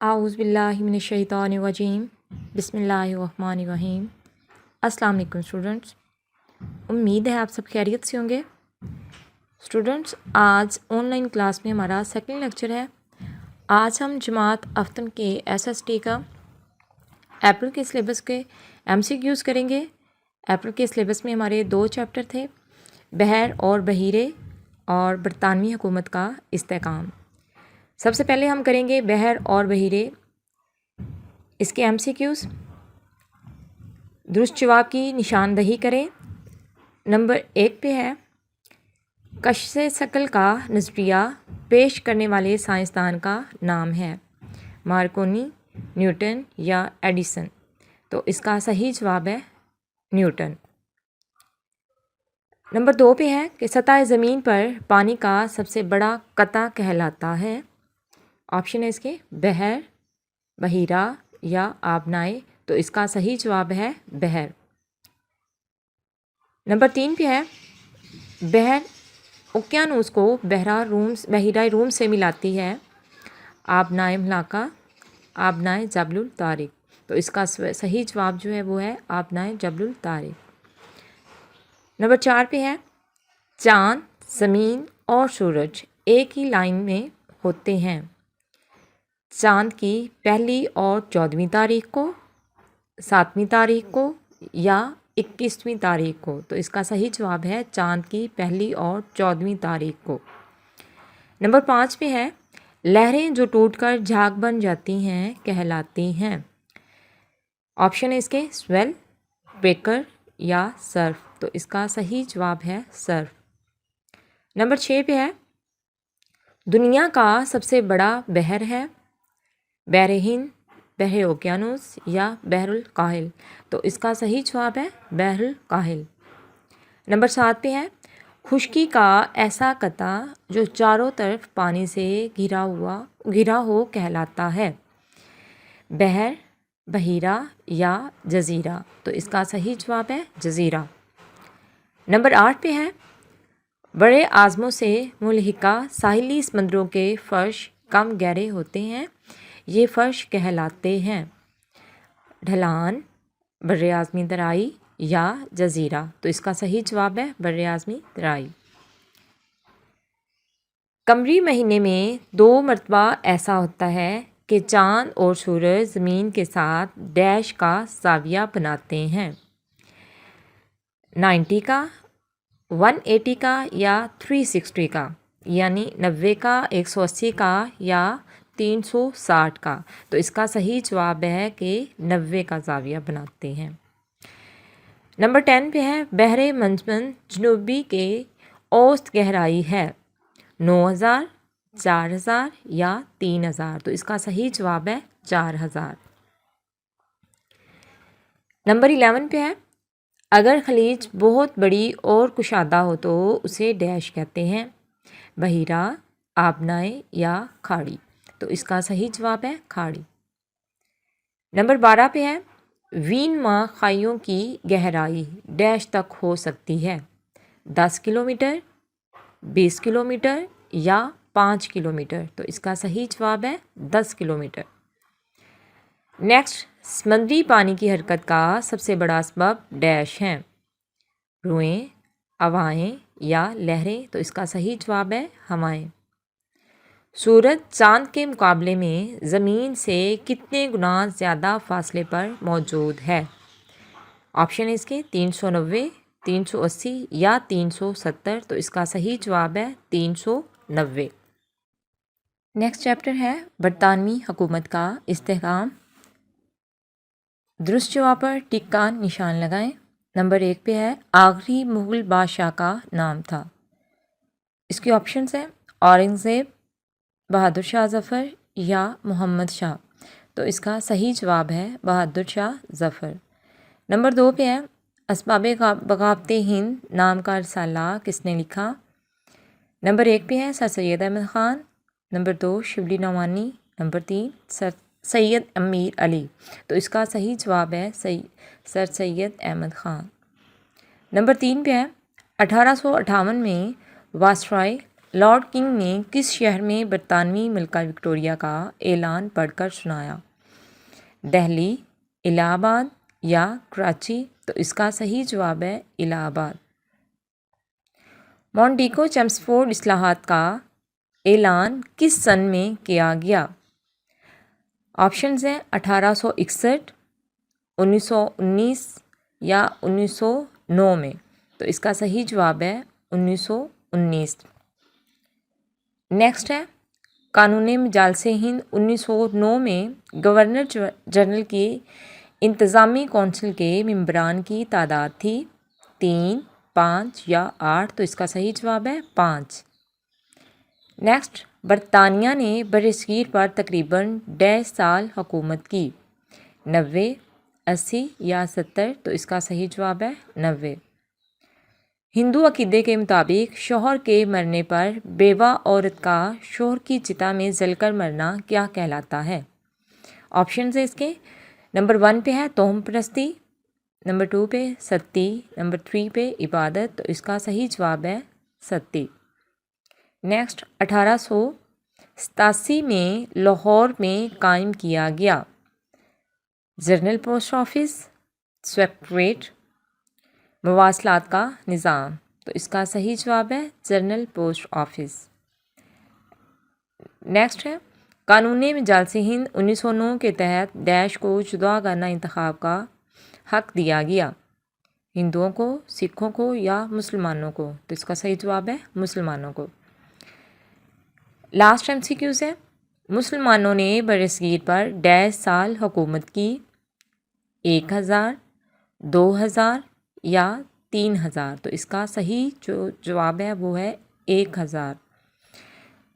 आऊज़ु बिल्लाहि मिनश्शैतानिर्रजीम बिस्मिल्लाहिर्रहमानिर्रहीम। अस्सलाम वालेकुम स्टूडेंट्स, उम्मीद है आप सब खैरियत से होंगे। स्टूडेंट्स, आज ऑनलाइन क्लास में हमारा सेकंड लेक्चर है। आज हम जमात अफ्तम के एसएसटी का अप्रैल के सिलेबस के एमसीक्यूज़ करेंगे। अप्रैल के सिलेबस में हमारे 2 चैप्टर थे, बहर और बहीरे और बरतानवी हुकूमत का इस्तेहकाम। सबसे पहले हम करेंगे बहर और बहीरे, इसके एमसीक्यूज़। दुरुस्त जवाब की निशानदही करें। नंबर 1 पे है, कश्फ शकल का नज़रिया पेश करने वाले साइंसदान का नाम है। मार्कोनी, न्यूटन या एडिसन। तो इसका सही जवाब है न्यूटन। नंबर 2 पे है कि सतह ज़मीन पर पानी का सबसे बड़ा कता कहलाता है। ऑप्शन है इसके बहर, बहीरा या आबनाए। तो इसका सही जवाब है बहर। नंबर 3 पे है, बहर उकियानूस को बहीराए रूम से मिलाती है। आबनाए मलाका, आबनाए जबलुल तारिक। तो इसका सही जवाब जो है वो है आबनाए जबलुल तारिक। नंबर 4 पे है, चाँद, ज़मीन और सूरज एक ही लाइन में होते हैं। चाँद की पहली और 14वीं तारीख को, 7वीं तारीख को या 21वीं तारीख को। तो इसका सही जवाब है चाँद की पहली और 14वीं तारीख को। नंबर 5 पे है, लहरें जो टूटकर झाग बन जाती हैं कहलाती हैं। ऑप्शन है इसके स्वेल, ब्रेकर या सर्फ। तो इसका सही जवाब है सर्फ। नंबर 6 पे है, दुनिया का सबसे बड़ा बहर है। बहर हिंद, बहर ओकियानूस या बहरुल काहिल। तो इसका सही जवाब है बहरुल काहिल। नंबर 7 पे है, खुश्की का ऐसा कता जो चारों तरफ पानी से घिरा हो कहलाता है। बहर, बहीरा या जजीरा। तो इसका सही जवाब है जजीरा। नंबर 8 पे है, बड़े आज़मों से मुल्हिका साहिली समंदरों के फ़र्श कम गहरे होते हैं। ये फ़र्श कहलाते हैं ढलान, बर्रे आज़मी तराई या जजीरा। तो इसका सही जवाब है बर्रे आज़मी तराई। कमरी महीने में 2 मरतबा ऐसा होता है कि चाँद और सूरज ज़मीन के साथ डैश का ज़ाविया बनाते हैं। 90 का, 180 का या 360 का, यानी 90 का, 180 का या 360 का। तो इसका सही जवाब है कि 90 का ज़ाविया बनाते हैं। नंबर 10 पे है, बहरे मंजमन जनूबी के औसत गहराई है 9000, 4000 या 3000। तो इसका सही जवाब है 4000। नंबर 11 पे है, अगर खलीज बहुत बड़ी और कुशादा हो तो उसे डैश कहते हैं। बहीरा, आबनाए या खाड़ी। तो इसका सही जवाब है खाड़ी। नंबर 12 पे है, वीनमा खाइयों की गहराई डैश तक हो सकती है। 10 किलोमीटर, 20 किलोमीटर या 5 किलोमीटर। तो इसका सही जवाब है 10 किलोमीटर। नेक्स्ट, समुद्री पानी की हरकत का सबसे बड़ा सबब डैश हैं। रुएं, हवाएं या लहरें। तो इसका सही जवाब है हवाएं। सूरज चाँद के मुकाबले में ज़मीन से कितने गुना ज़्यादा फासले पर मौजूद है। ऑप्शन है इसके 390, 380 या 370। तो इसका सही जवाब है 390। नेक्स्ट चैप्टर है बरतानवी हुकूमत का इस्तेहकाम। दुरुस्त जवाब पर टिक का निशान लगाएं। नंबर 1 पे है, आखिरी मुग़ल बादशाह का नाम था। इसके ऑप्शंस हैं औरंगज़ेब, बहादुर शाह ज़फ़र या मोहम्मद शाह। तो इसका सही जवाब है बहादुर शाह ज़फ़र। नंबर 2 पे है, असबाब बगावत हिंद नाम का रसाला किसने लिखा। नंबर 1 पे है sir Syed Ahmed Khan. Number 2 Shibli Nomani. Number 3 Syed Amir Ali. तो इसका सही जवाब है सर सैयद अहमद ख़ान। नंबर 3 पे है, 1858 में वासराय لارڈ کنگ نے کس شہر میں برطانوی ملکہ وکٹوریہ کا اعلان پڑھ کر سنایا؟ دہلی، الہ آباد یا کراچی؟ تو اس کا صحیح جواب ہے الہ آباد۔ مونٹیگو چیمسفورڈ اصلاحات کا اعلان کس سن میں کیا گیا؟ آپشنز ہیں 1861، 1919 یا 1909 میں۔ تو اس کا صحیح جواب ہے 1919۔ نیکسٹ ہے قانون مجالس ہند 1909 میں گورنر جنرل کی انتظامی کونسل کے ممبران کی تعداد تھی 3، 5 یا 8؟ تو اس کا صحیح جواب ہے 5۔ نیکسٹ، برطانیہ نے برصغیر پر تقریباً 1.5 سال حکومت کی، 90، 80 یا 70؟ تو اس کا صحیح جواب ہے 90۔ ہندو عقیدے کے مطابق شوہر کے مرنے پر بیوہ عورت کا شوہر کی چتا میں جل کر مرنا کیا کہلاتا ہے؟ آپشنز ہیں اس کے، نمبر 1 پہ ہے توہم پرستی، نمبر 2 پہ ستی، نمبر 3 پہ عبادت؟ تو اس کا صحیح جواب ہے ستی۔ نیکسٹ، 1887 میں لاہور میں قائم کیا گیا جنرل پوسٹ آفس، سیکریٹریٹ، مواصلات کا نظام؟ تو اس کا صحیح جواب ہے جنرل پوسٹ آفس۔ نیکسٹ ہے قانون مجالس ہند 1909 کے تحت ڈیش کو جداگانہ انتخاب کا حق دیا گیا، ہندوؤں کو، سکھوں کو یا مسلمانوں کو؟ تو اس کا صحیح جواب ہے مسلمانوں کو۔ لاسٹ MCQs ہے، مسلمانوں نے برصغیر پر 1.5 سال حکومت کی، 1000، 2000 یا 3000؟ تو اس کا صحیح جو جواب ہے وہ ہے 1000۔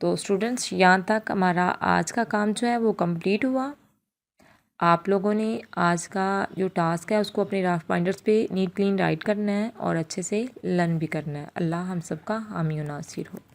تو اسٹوڈنٹس یہاں تک ہمارا آج کا کام جو ہے وہ کمپلیٹ ہوا۔ آپ لوگوں نے آج کا جو ٹاسک ہے اس کو اپنے رف بائنڈرس پہ نیٹ کلین رائٹ کرنا ہے اور اچھے سے لرن بھی کرنا ہے۔ اللہ ہم سب کا حامی و ناصر ہو۔